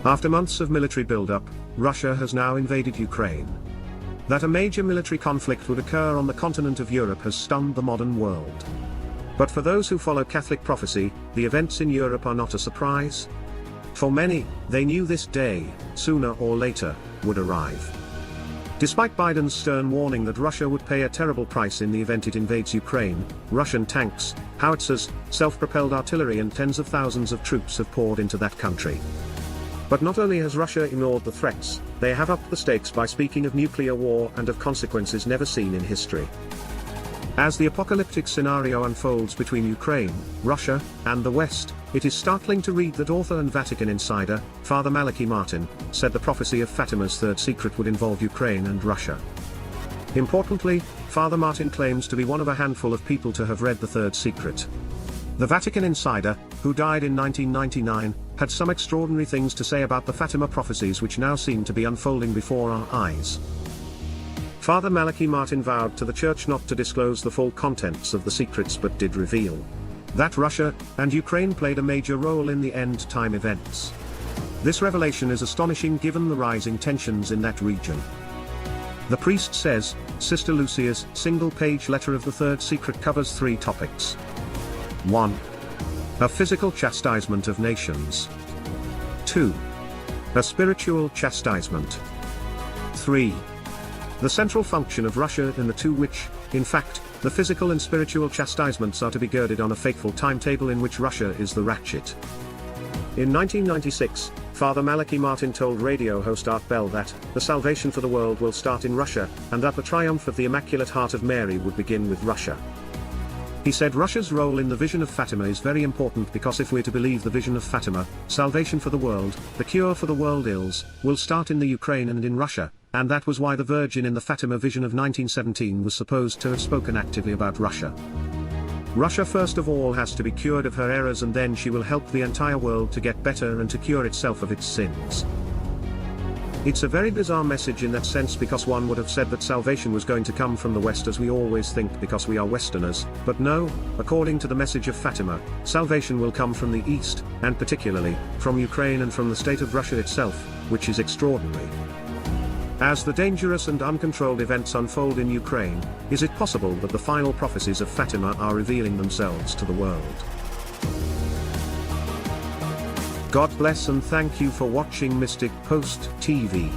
After months of military buildup, Russia has now invaded Ukraine. That a major military conflict would occur on the continent of Europe has stunned the modern world. But for those who follow Catholic prophecy, the events in Europe are not a surprise. For many, they knew this day, sooner or later, would arrive. Despite Biden's stern warning that Russia would pay a terrible price in the event it invades Ukraine, Russian tanks, howitzers, self-propelled artillery and tens of thousands of troops have poured into that country. But not only has Russia ignored the threats, they have upped the stakes by speaking of nuclear war and of consequences never seen in history. As the apocalyptic scenario unfolds between Ukraine, Russia, and the West, it is startling to read that author and Vatican insider, Father Malachi Martin, said the prophecy of Fatima's third secret would involve Ukraine and Russia. Importantly, Father Martin claims to be one of a handful of people to have read the third secret. The Vatican insider, who died in 1999, had some extraordinary things to say about the Fatima prophecies which now seem to be unfolding before our eyes. Father Malachi Martin vowed to the Church not to disclose the full contents of the secrets but did reveal that Russia and Ukraine played a major role in the end-time events. This revelation is astonishing given the rising tensions in that region. The priest says, Sister Lucia's single-page letter of the third secret covers 3 topics. 1. A physical chastisement of nations. 2. A spiritual chastisement. 3. The central function of Russia in the two which, in fact, the physical and spiritual chastisements are to be girded on a fateful timetable in which Russia is the ratchet. In 1996, Father Malachi Martin told radio host Art Bell that the salvation for the world will start in Russia, and that the triumph of the Immaculate Heart of Mary would begin with Russia. He said Russia's role in the vision of Fatima is very important because if we're to believe the vision of Fatima, salvation for the world, the cure for the world ills, will start in the Ukraine and in Russia, and that was why the Virgin in the Fatima vision of 1917 was supposed to have spoken actively about Russia. Russia first of all has to be cured of her errors and then she will help the entire world to get better and to cure itself of its sins. It's a very bizarre message in that sense because one would have said that salvation was going to come from the West as we always think because we are Westerners, but no, according to the message of Fatima, salvation will come from the East, and particularly, from Ukraine and from the state of Russia itself, which is extraordinary. As the dangerous and uncontrolled events unfold in Ukraine, is it possible that the final prophecies of Fatima are revealing themselves to the world? God bless and thank you for watching Mystic Post TV.